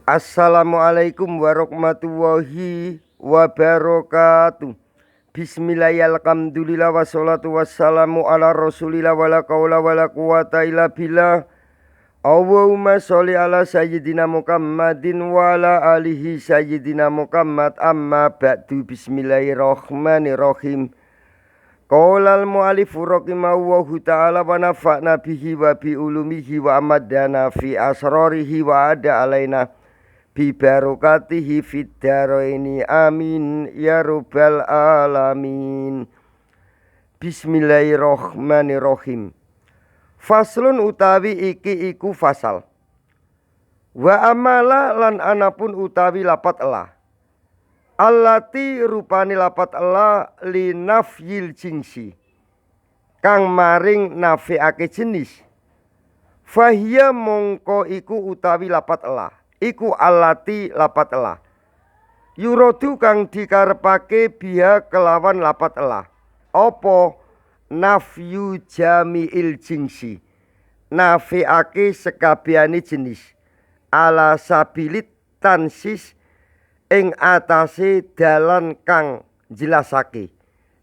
Assalamualaikum warahmatullahi wabarakatuh. Bismillahirrahmanirrahim. Alhamdulillah wassalatu wassalamu ala rasulillah wala qaula wala quwata illa billah. Allahumma sholli ala sayyidina Muhammadin wa ala alihi sayyidina Muhammad. Amma ba'du. Bismillahirrahmanirrahim. Qaulal mu'alifu rahimahullahu ta'ala wa nafa'na bihi wa bi ulumihi wa amadana fi asrarihi wa ada alaina bi barokatihi fid dharaini amin ya rabbal alamin. Bismillahirrahmanirrahim. Faslun utawi iki iku fasal. Wa amala lan anapun utawi lapat Allah. Allati rupani lapat Allah li nafyil jinsi kang maring nafiake jenis. Fahiya mongko iku utawi lapat Allah iku allati lapat Allah. Yurodu kang dikarepake biha kelawan lapat Allah apa nafyu jami'il jinsi nafiake sekabehane jenis ala sabilit tansis ing atase dalan kang jelasake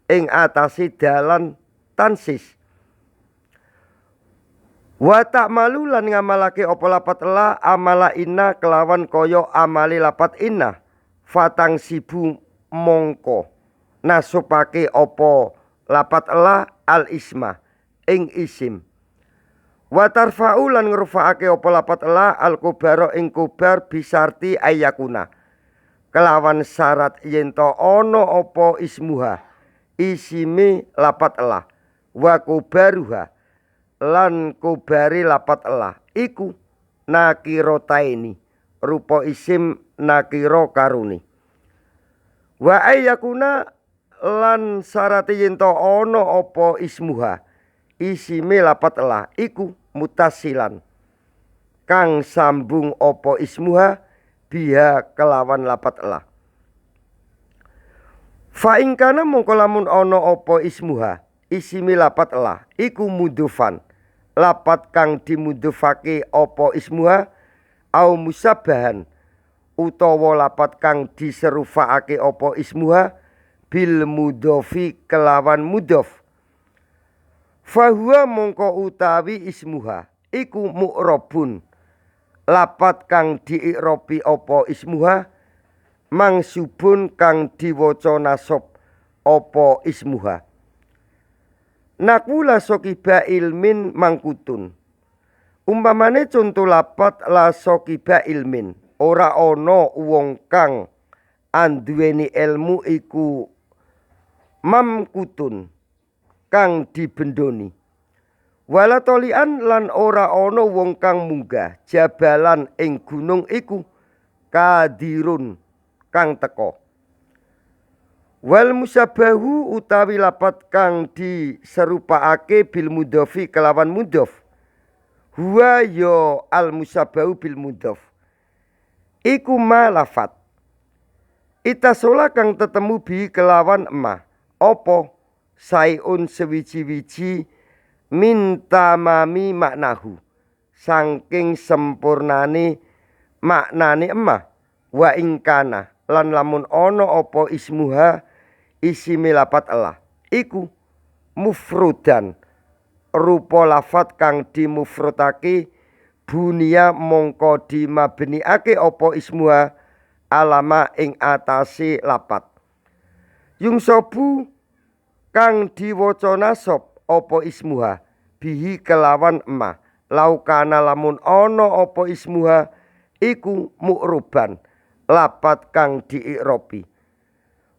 ing atase dalan tansis. Wa ta'malu lan ngamalake apa lapat Allah amala inna kelawan kaya amali lapat inna fatang sibu mongko nasupake apa lapat Allah al isma ing isim. Wa tarfa'u lan ngrufa'ake apa lapat Allah al kubara ing kubar bisarti ayakuna kelawan syarat yento ono opo ismuha isime lapat Allah wa kubaruha lan kubari lapat Allah iku nakirotaini rupa isim nakiro karuni wa ayakuna lan syarat yento ono opo ismuha isime lapat Allah iku mutasilan kang sambung opo ismuha biha kelawan lapat Allah. Fa ing kana mongko lamun ana apa ismuha isimi lapat Allah iku mudhufan lapat kang dimudhufake apa ismuha au musabbahan utawa lapat kang diserufake apa ismuha bil mudhofi kelawan mudhof. Fa huwa mongko utawi ismuha iku mu'rabun lapat kang diirobi opo ismuha mangsubun kang diwaca nasab opo ismuha. Nakula sokiba ilmin mangkutun. Umpamane contoh lapat la sokiba ilmin ora ono wong kang anduweni ilmu iku mamkutun kang dibendoni. Wala tolian lan ora ana wong kang munggah jabalan ing gunung iku kadirun kang teka. Wal musabbahu utawi lapat kang diserupakake bil mudhofi kelawan mudhof. Huwa ya al musabbahu bil mudhof. Iku ma lafat. Itasola kang tetemu bi kelawan emah. Apa saiun sewiji-wiji minta mami maknahu saking sempurnane maknane emah wa ingkana lan lamun ono opo ismuha isime lapat Allah iku mufrudan rupa lafat kang dimufrutake bunia mongko dimabniake opo ismuha alama ing atase lapat yungsobu kang diwaca nasab opo ismuha bihi kelawan emah laukana lamun ono opo ismuha iku mu'ruban lapat kang diirobi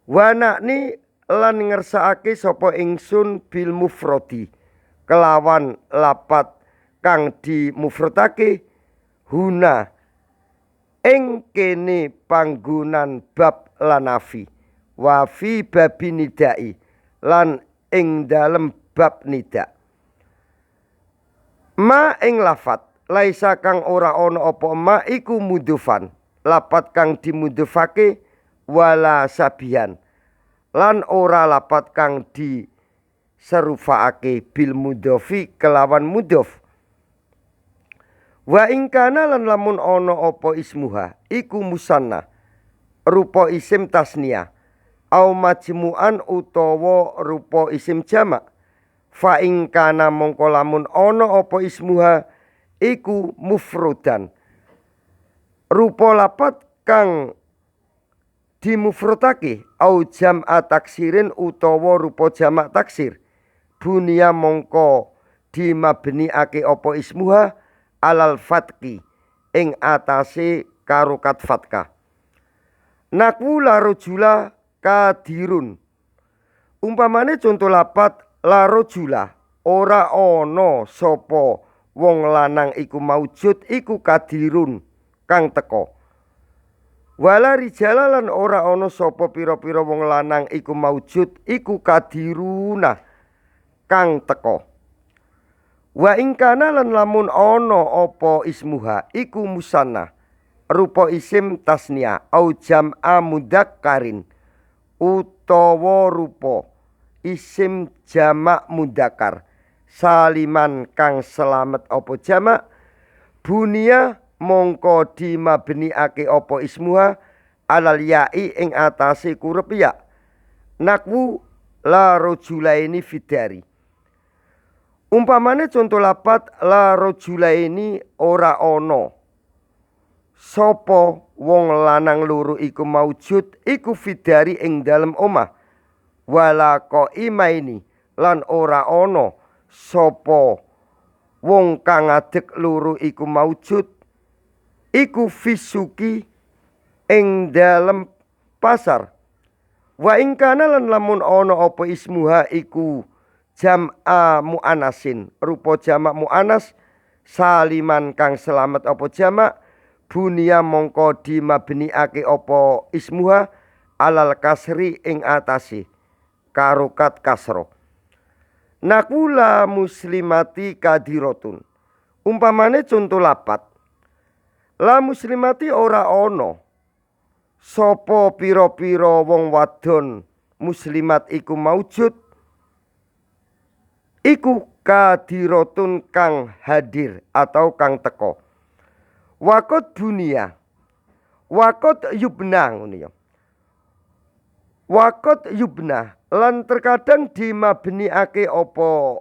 wanakni lan ngersakake sapa ingsun bil mufrodi kelawan lapat kang dimufrodake huna ing kene panggonan bab lanafi wa fi babinidai lan ing dalem bab nida. Ma ing lafat laisa kang ora ana apa ma iku mudhufan lapat kang dimudhufake wala sabihan lan ora lapat kang diserufake bil mudhofi kelawan mudhof Wa ingkana lan lamun ana apa ismuha iku musanna rupa isim tasniah au majmu'an utawa rupa isim jamak. Fa ingkana mongko lamun ana apa ismuha iku mufrodan rupa lapat kang dimufrodake au jam'a taksirin utawa rupa jamak taksir. Bunia mongko dimabniake apa ismuha alal fatki ing atase karokat fatkah. Nakwu la rojula kadirun. Umpamane contoh lapat la rojula ora ana sapa wong lanang iku maujud iku kadirun kang teka. Wala rijala lan ora ana sapa pira-pira wong lanang iku maujud iku kadiruna kang teka. Wa ingkana lan lamun ana apa ismuha iku musanna rupa isim tasniah au jam'a mudzakkarin utawa rupa isim jamak mudzakkar saliman kang selamet apa jamak. Bunia mongko dimabniake apa ismuha alal ya'i ing atase kurep ya. Nakwu la rojulaini fidari. Umpamane contoh lapat la rojulaini ora ana sapa wong lanang loro iku maujud iku fidari ing dalem omah. Wala qaimaini lan ora ana sapa wong kang ngadeg loro iku maujud iku fisuki ing dalem pasar. Wa ingkana lan lamun ana apa ismuha iku jam'a mu'anasin rupa jamak mu'anas saliman kang selamat apa jamak. Bunia mongko dimabniake apa ismuha alal kasri ing atase karokat kasro. Nakula muslimati kadirotun. Umpamane contoh lapat la muslimati ora ana sapa pira-pira wong wadon muslimat iku maujud iku kadirotun kang hadir atau kang teko. Wakot bunia wakot yubna ngono ya. Wakot yubna lan terkadang dimabniake apa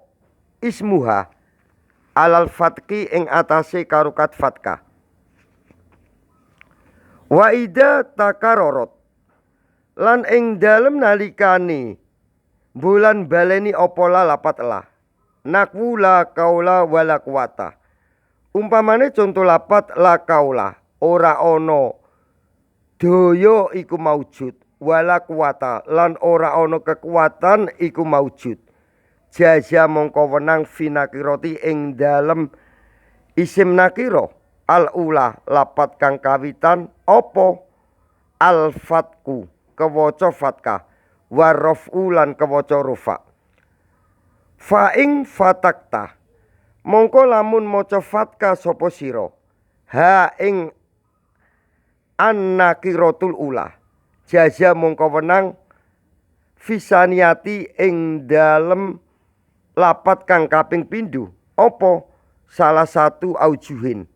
ismuha alal fatki ing atase karokat fatkah. Wa ida takarorot lan ing dalem nalikane bulan baleni apa lapat lah. Nakwu la kaula wala kuwata. Umpamane contoh lapat la kaula ora ana daya iku maujud wala kuwata lan ora ana kekuatan iku maujud. Jaza mongko wenang finakiroti ing dalem isim nakira al ula lapat kang kawitan apa al fatku kewaca fatkah warrafu lan kewaca rufa. Fa ing fatakta mongko lamun maca fatkah sapa sira ha ing annakiratul ula jaza mongko wenang fisaniati ing dalem lapat kang kaping pindho apa salah satu aujuhin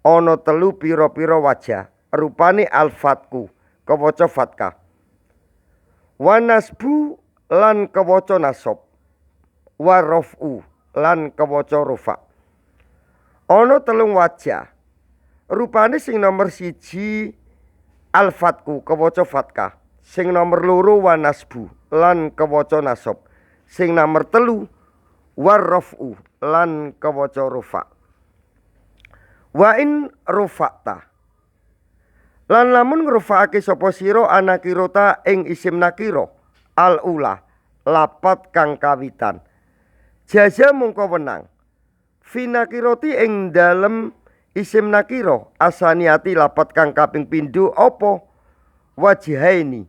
ana telu pira-pira wajah rupane al-fatku kewaca fatkah wa nasbu lan kewaca nasab warrafu lan kewaca rufa. Ana telung wajah rupane sing nomor 1 al-fatku kewaca fatkah, sing nomor 2 wa nasbu lan kewaca nasab, sing nomor 3 warrafu lan kewaca rufa. Wa in rufa'ta lan lamun ngrufa'ake sapa sira anakirota ing isim nakira al ula lapat kang kawitan jaza mongko wenang finakiroti ing dalem isim nakira asaniati lapat kang kaping pindho apa wajihaini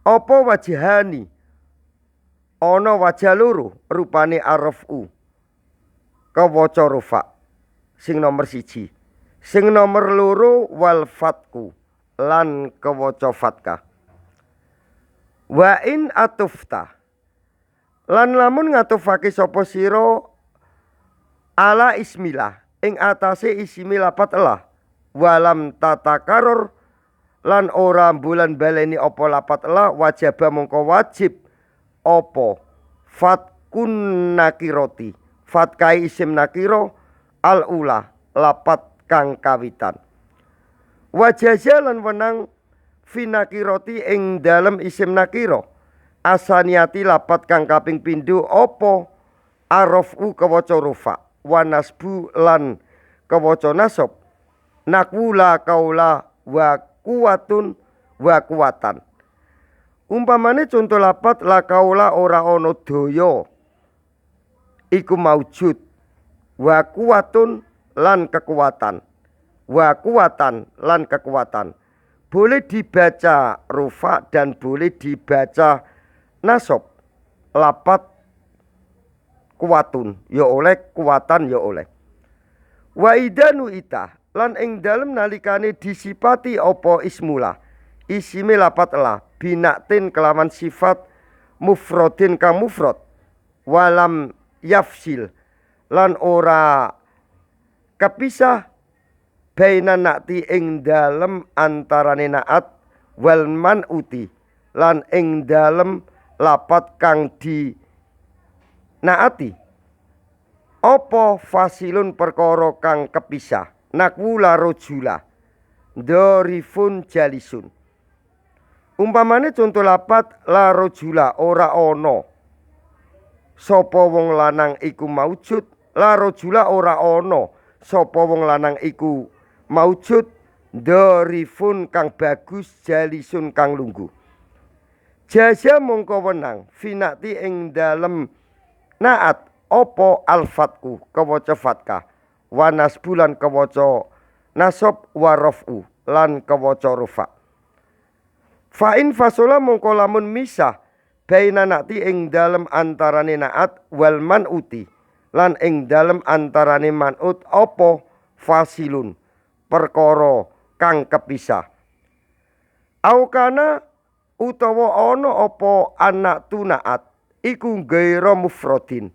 apa wajihani ana wajah loro rupane arfu kewaca rufa sing nomor 1, sing nomor 2 wal fatku lan kewaca fatkah. Wa in atufta lan lamun ngatufake sapa sira ala ismillah ing atase isime lapat elah walam tatakarur lan ora bulan baleni apa lapat elah wajaba mongko wajib apa fatkun nakiroti fatkai isim nakiro al ula lapat kang kawitan wajaza lan wenang finakiroti ing dalem isim nakiro asaniati lapat kang kaping pindho apa arafu kawaca rufa wa nasbu lan kawaca nasab nakwula kaula wa kuwatun wa kuwatan umpamane conto lapat la kaula ora ana daya iku maujud wa kuwatun lan kekuatan wa kuwatan lan kekuatan boleh dibaca rufa dan boleh dibaca nasab lapat kuwatun ya oleh kuwatan ya oleh wa idanu ita lan ing dalem nalikane disipati apa ismula isime lapat lah binaktin kelawan sifat mufradin kang mufrad walam yafsil lan ora kepisah baina nakti ing dalem antarane naat wal manuti lan ing dalem lapat kang di naati apa fasilun perkara kang kepisah nakwula rojula dorifun jalisun umpamane contoh lapat la rojula ora ana sapa wong lanang iku maujud la rojula ora ana sapa wong lanang iku maujud dorifun kang bagus jalisun kang lungguh jaza mongko wenang finakti ing dalem naat apa alfatku kawaca fatkah wa nasbulan kawaca nasab wa rafu lan kawaca rufa fa in fasola mongko lamun misah baina nakti ing dalem antarane naat wal manuti lan ing dalem antarane manut apa fasilun perkara kang kepisah aukana utawa ana apa anak tunaat iku gaira mufradin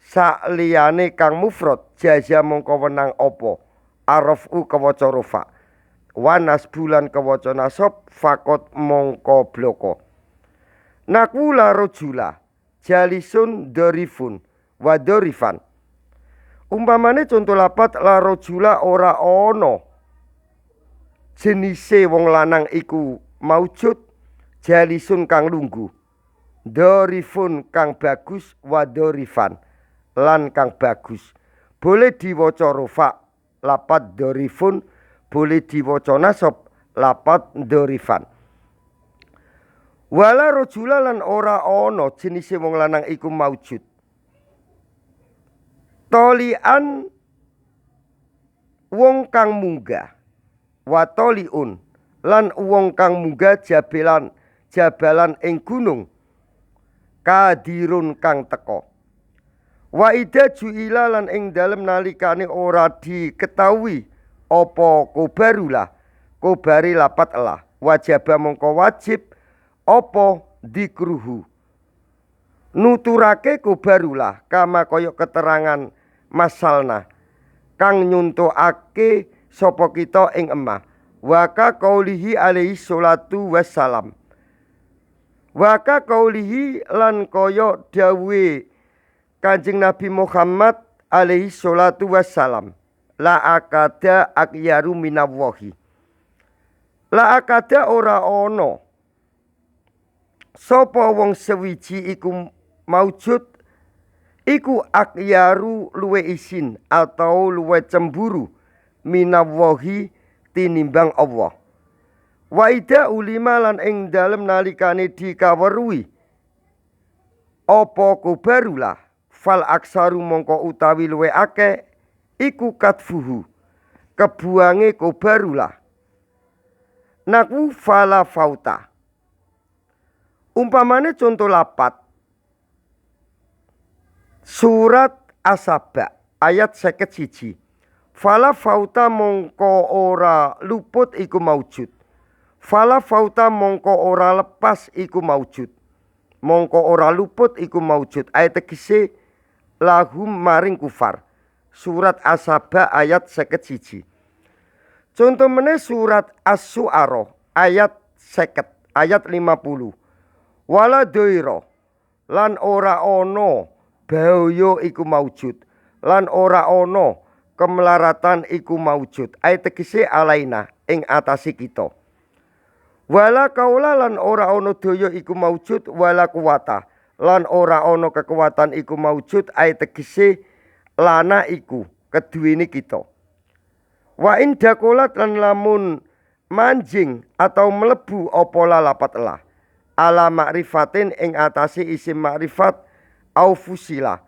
saliyane kang mufrad jaza mongko wenang apa arafu kawaca rufa wa nasbulan kawaca nasab fakot mongko bloko nakwula rojula jalisun dorifun wa dorifan umpamane contoh lapat la rojula ora ana jenise wong lanang iku maujud jalisun kang lungguh dorifun kang bagus wa dorifan lan kang bagus boleh diwaca rufa lapat dorifun boleh diwaca nasab lapat dorifan wala rojula lan ora ana jenise wong lanang iku maujud tolian wong kang munggah wa toliun lan wong kang munggah jabalan ing gunung kadirun kang teka wa ida juila lan ing dalem nalikane ora diketahui apa kobarulah kobari lapat elah wajaba mongko wajib apa dikruhu nuturake kobarulah kama koyok keterangan masalna kang nyuntukake sapa kita ing emah waka qaulihi alaihi salatu wassalam waka qaulihi lan koyok dawuhe Kanjeng Nabi Muhammad alaihi salatu wassalam la akada akyaru minallahi la akada ora ana sapa wong sewiji iku maujud iku akyaru luwe isin atau luwe cemburu minallahi tinimbang Allah wa ida ulima lan ing dalem nalikane dikaweruhi apa kubarulah fal aksaru mongko utawi luwe akeh iku katfuhu kebuange kobarulah naku fala fauta umpamane contoh lapat surat As-Saba ayat 51 fala fauta mongko ora luput iku maujud fala fauta mongko ora lepas iku maujud mongko ora luput iku maujud ayat tegese lahum maring kufar surat As-Saba ayat 51. Contoh meneh surat Asy-Syu'ara ayat 50, ayat 50. Wala doira lan ora ana bahaya iku maujud, lan ora ana kemelaratan iku maujud. Ayat tegese alaina ing atase kita. Wala kaula lan ora ana daya iku maujud, wala kuwata lan ora ana kekuatan iku maujud. Ayat tegese lana iku keduwene kita. Wa in dakolat lan lamun manjing atau melebu apa lalapat lah ala ma'rifatin ing atase isim ma'rifat au fusila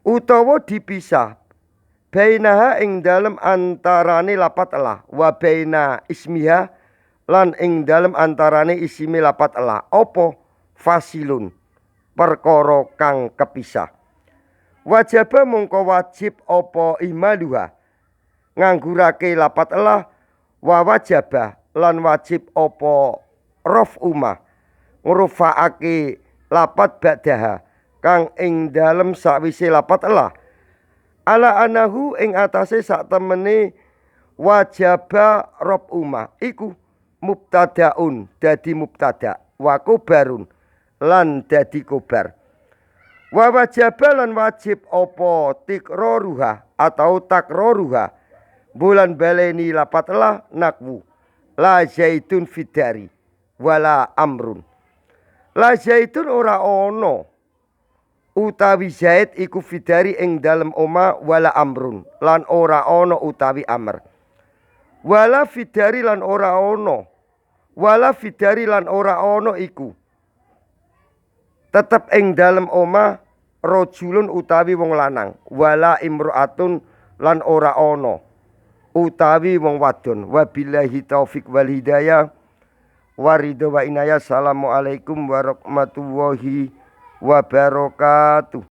utawa dipisah bainaha ing dalem antarane lapat lah wa baina ismiha lan ing dalem antarane isime lapat lah apa fasilun perkara kang kepisah. Wajaba mongko wajib apa ihmaluha nganggurake lapat lah wa wajaba lan wajib apa raf'uma ngrufaake lapat ba'daha kang ing dalem sakwise lapat lah ala anahu ing atase sak temene wajaba raf'uma iku mubtadaun dadi mubtada wa kobarun lan dadi kobar. Wa wajaba lan wajib apa tikraruha atau takraruha bulan baleni lapat lah nakwu la zaitun fidari wala amrun. La zaitun ora ono utawi zaid iku fidari ing dalem oma wala amrun lan ora ono utawi amr. Wala fidari lan ora ono, wala fidari lan ora ono iku tetep ing dalem oma rajulun utawi wong lanang, wala imro'atun lan ora ono utawi wong wadon. Wabillahi taufik wal hidayah waridho wa inayah. Assalamualaikum warahmatullahi wabarakatuh.